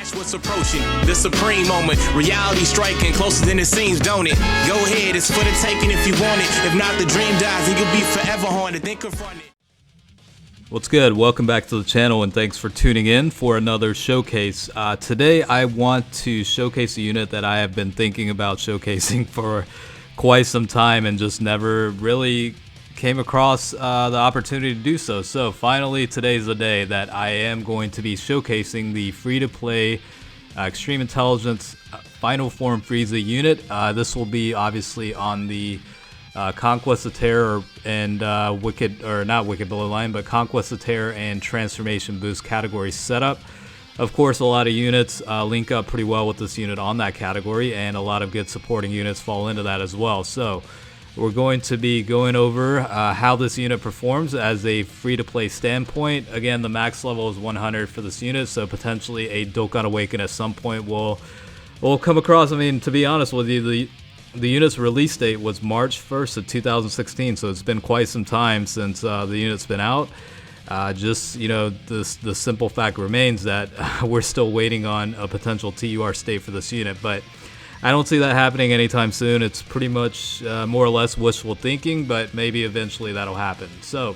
Watch what's approaching, the supreme moment. Reality striking closer than it seems, don't it? Go ahead, it's for the taking if you want it. If not, the dream dies and you'll be forever haunted. Then confront it. What's good? Welcome back to the channel and thanks for tuning in for another showcase. Today I want to showcase a unit that I have been thinking about showcasing for quite some time and just never really came across the opportunity to do so. So finally today's the day that I am going to be showcasing the free-to-play Extreme Intelligence Final Form Frieza unit. This will be obviously on the Conquest of Terror and not Wicked Bloodline, but Conquest of Terror and Transformation Boost category setup. Of course, a lot of units link up pretty well with this unit on that category, and a lot of good supporting units fall into that as well. So we're going to be going over how this unit performs as a free-to-play standpoint. Again, the max level is 100 for this unit, so potentially a Dokkan Awaken at some point will come across. I mean, to be honest with you, the unit's release date was March 1st of 2016, so it's been quite some time since the unit's been out. Just, you know, the simple fact remains that we're still waiting on a potential TUR state for this unit, but I don't see that happening anytime soon. It's pretty much more or less wishful thinking, but maybe eventually that'll happen. So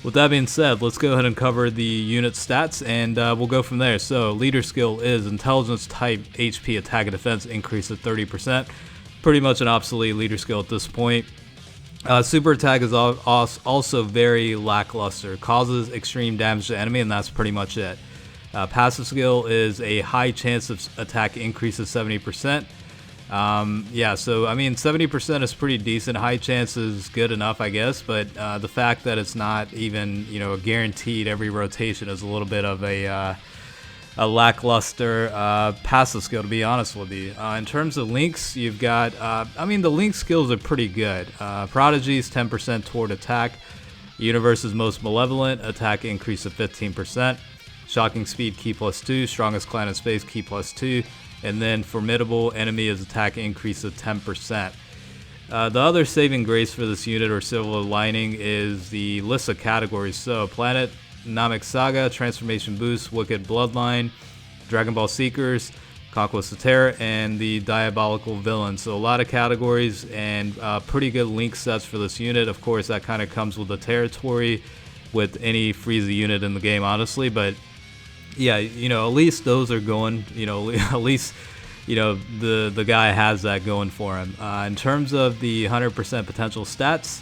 with that being said, let's go ahead and cover the unit stats and we'll go from there. So leader skill is Intelligence Type HP Attack and Defense increase of 30%. Pretty much an obsolete leader skill at this point. Super attack is also very lackluster. Causes extreme damage to enemy, and that's pretty much it. Passive skill is a high chance of attack increase of 70%. Yeah, so I mean 70% is pretty decent. High chance is good enough, I guess, but the fact that it's not even, you know, guaranteed every rotation is a little bit of a lackluster passive skill, to be honest with you. In terms of links, you've got, I mean, the link skills are pretty good. Prodigies, 10% toward attack. Universe's most malevolent, attack increase of 15%. Shocking speed, Ki +2. Strongest clan in space, Ki +2. And then Formidable, enemy is attack increase of 10%. The other saving grace for this unit or silver lining is the list of categories. So Planet, Namek Saga, Transformation Boost, Wicked Bloodline, Dragon Ball Seekers, Conquest of Terror, and the Diabolical Villain. So a lot of categories and pretty good link sets for this unit. Of course, that kind of comes with the territory with any Frieza unit in the game, honestly. But yeah, you know, at least those are going, you know, at least, you know, the guy has that going for him. In terms of the 100% potential stats,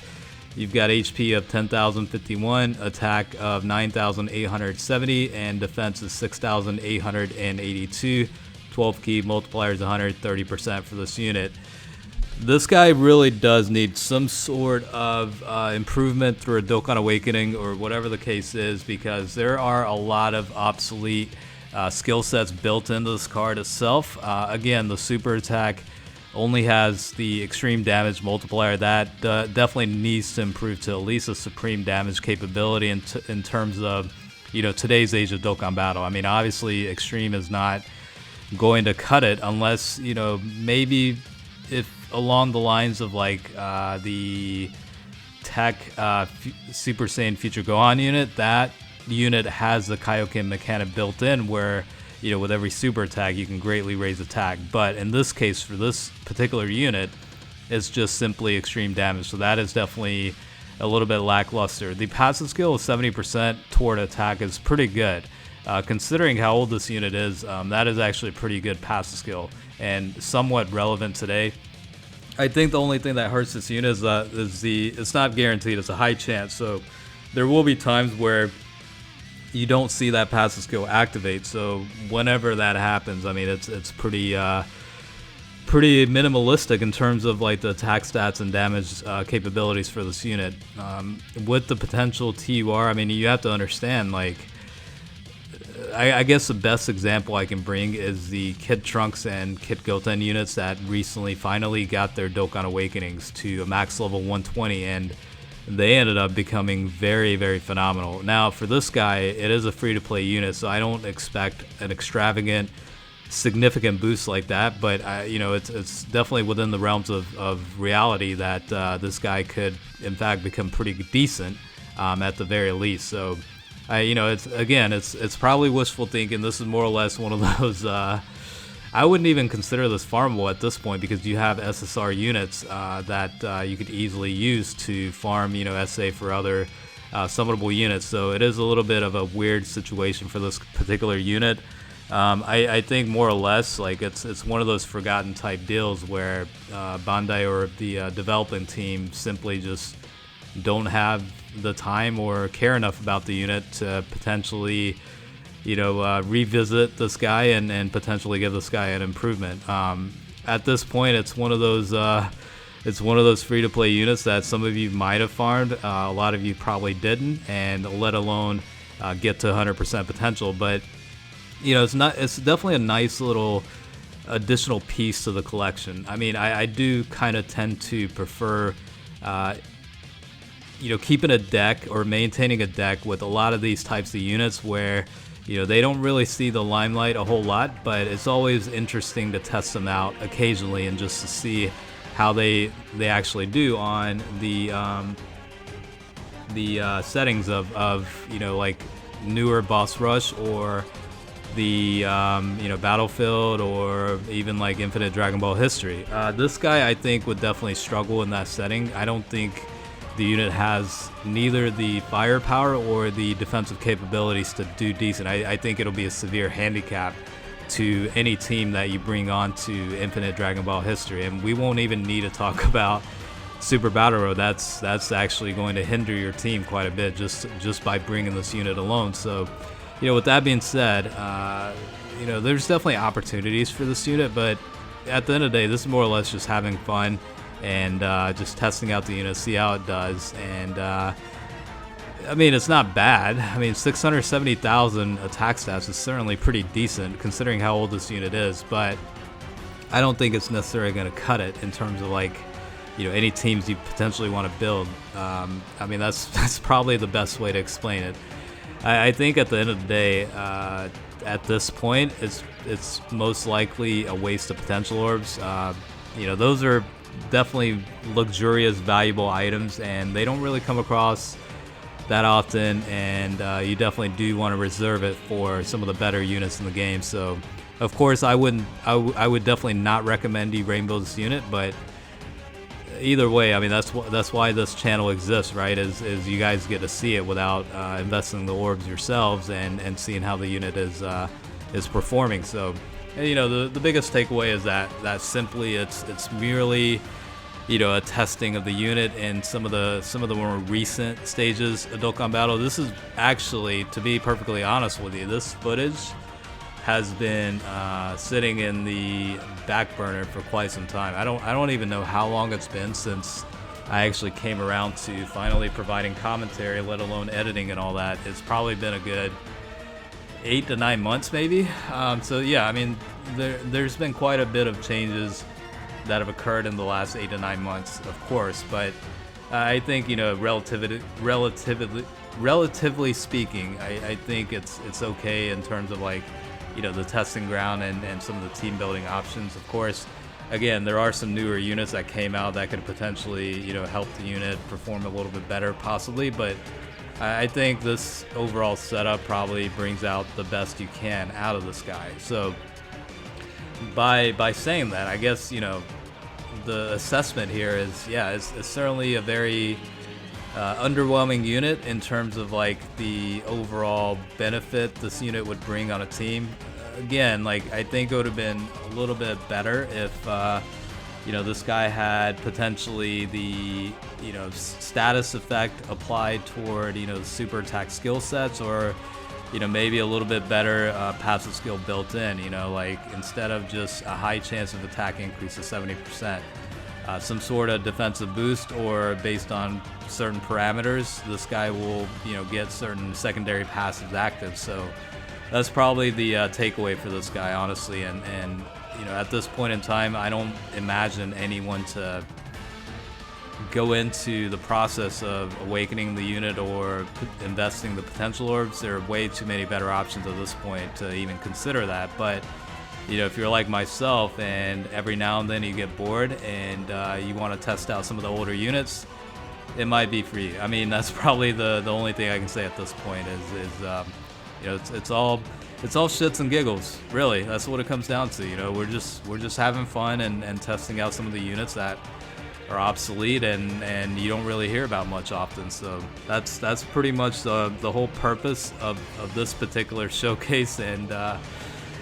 you've got HP of 10,051, attack of 9,870, and defense is 6,882. 12 Ki Multiplier is 130% for this unit. This guy really does need some sort of improvement through a Dokkan Awakening or whatever the case is, because there are a lot of obsolete skill sets built into this card itself. Again, the super attack only has the extreme damage multiplier. That definitely needs to improve to at least a supreme damage capability in terms of, you know, today's age of Dokkan battle. I mean, obviously extreme is not going to cut it unless, you know, maybe if along the lines of like the Tech Super Saiyan Future Gohan unit, that unit has the Kaioken mechanic built in where, you know, with every super attack you can greatly raise attack. But in this case, for this particular unit, it's just simply extreme damage, so that is definitely a little bit lackluster. The passive skill of 70% toward attack is pretty good. Considering how old this unit is, that is actually a pretty good passive skill and somewhat relevant today. I think the only thing that hurts this unit is it's not guaranteed, it's a high chance, so there will be times where you don't see that passive skill activate. So whenever that happens, I mean, it's pretty minimalistic in terms of like the attack stats and damage capabilities for this unit. With the potential TUR, I mean, you have to understand, like, I guess the best example I can bring is the Kid Trunks and Kid Goten units that recently finally got their Dokkan Awakenings to a max level 120, and they ended up becoming very, very phenomenal. Now, for this guy, it is a free-to-play unit, so I don't expect an extravagant, significant boost like that, but you know, it's definitely within the realms of reality that this guy could, in fact, become pretty decent at the very least. So It's probably wishful thinking. This is more or less one of those. I wouldn't even consider this farmable at this point because you have SSR units that you could easily use to farm, SA for other summonable units. So it is a little bit of a weird situation for this particular unit. I think more or less like it's one of those forgotten type deals where Bandai or the development team simply just don't have the time or care enough about the unit to potentially revisit this guy and potentially give this guy an improvement. At this point, it's one of those free-to-play units that some of you might have farmed, a lot of you probably didn't, and let alone get to 100% potential. But it's definitely a nice little additional piece to the collection. I mean, I do kind of tend to prefer keeping a deck or maintaining a deck with a lot of these types of units where they don't really see the limelight a whole lot, but it's always interesting to test them out occasionally and just to see how they actually do on the settings of like newer Boss Rush or the Battlefield or even like Infinite Dragon Ball History. This guy I think would definitely struggle in that setting. I don't think the unit has neither the firepower or the defensive capabilities to do decent. I think it'll be a severe handicap to any team that you bring on to Infinite Dragon Ball History. And we won't even need to talk about Super Battle Road. That's actually going to hinder your team quite a bit just by bringing this unit alone. So, with that being said, there's definitely opportunities for this unit, but at the end of the day, this is more or less just having fun and just testing out the unit, see how it does. And it's not bad. 670,000 attack stats is certainly pretty decent considering how old this unit is, but I don't think it's necessarily going to cut it in terms of any teams you potentially want to build. That's probably the best way to explain it. I think at the end of the day, at this point, it's most likely a waste of potential orbs. Those are definitely luxurious, valuable items, and they don't really come across that often, and you definitely do want to reserve it for some of the better units in the game. So, of course, I would definitely not recommend you rainbow this unit, but either way, that's why this channel exists, right? Is you guys get to see it without investing the orbs yourselves and seeing how the unit is performing. So, the biggest takeaway is that simply it's merely a testing of the unit in some of the more recent stages of Dokkan Battle. This is actually, to be perfectly honest with you, this footage has been sitting in the back burner for quite some time. I don't even know how long it's been since I actually came around to finally providing commentary, let alone editing and all that. It's probably been a good 8 to 9 months maybe. So yeah, there's been quite a bit of changes that have occurred in the last 8 to 9 months, of course, but I think relatively speaking, I think it's okay in terms of the testing ground and some of the team building options. Of course, again, there are some newer units that came out that could potentially help the unit perform a little bit better possibly, but I think this overall setup probably brings out the best you can out of this guy. So by saying that, I guess the assessment here is, yeah, it's certainly a very underwhelming unit in terms of the overall benefit this unit would bring on a team. Again, I think it would have been a little bit better if this guy had potentially the status effect applied toward the super attack skill sets, or maybe a little bit better passive skill built in, instead of just a high chance of attack increase of 70%, some sort of defensive boost, or based on certain parameters, this guy will get certain secondary passives active. So that's probably the takeaway for this guy, honestly. And at this point in time, I don't imagine anyone to go into the process of awakening the unit or investing the potential orbs. There are way too many better options at this point to even consider that. But if you're like myself and every now and then you get bored and you want to test out some of the older units, it might be for you. I mean, that's probably the only thing I can say at this point is you know, it's all shits and giggles, really. That's what it comes down to. You know, we're just having fun and testing out some of the units that are obsolete and you don't really hear about much often. So that's pretty much the whole purpose of this particular showcase. And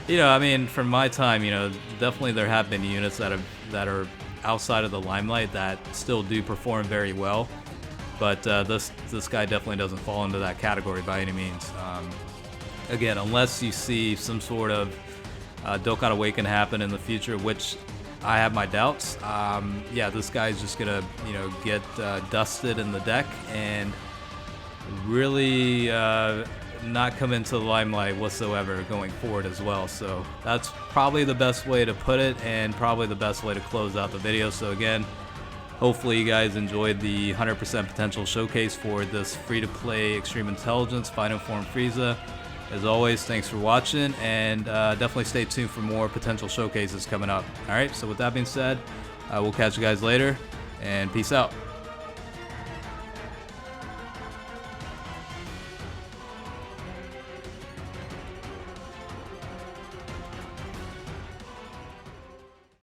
you know, I mean, from my time, you know, definitely there have been units that are outside of the limelight that still do perform very well, but this guy definitely doesn't fall into that category by any means. Again, unless you see some sort of Dokkan Awaken happen in the future, which I have my doubts. Yeah, this guy's just gonna, you know, get dusted in the deck and really not come into the limelight whatsoever going forward as well. So that's probably the best way to put it, and probably the best way to close out the video. So again, hopefully you guys enjoyed the 100% potential showcase for this free-to-play Extreme Intelligence Final Form Frieza. As always, thanks for watching, and definitely stay tuned for more potential showcases coming up. Alright, so with that being said, we'll catch you guys later, and peace out.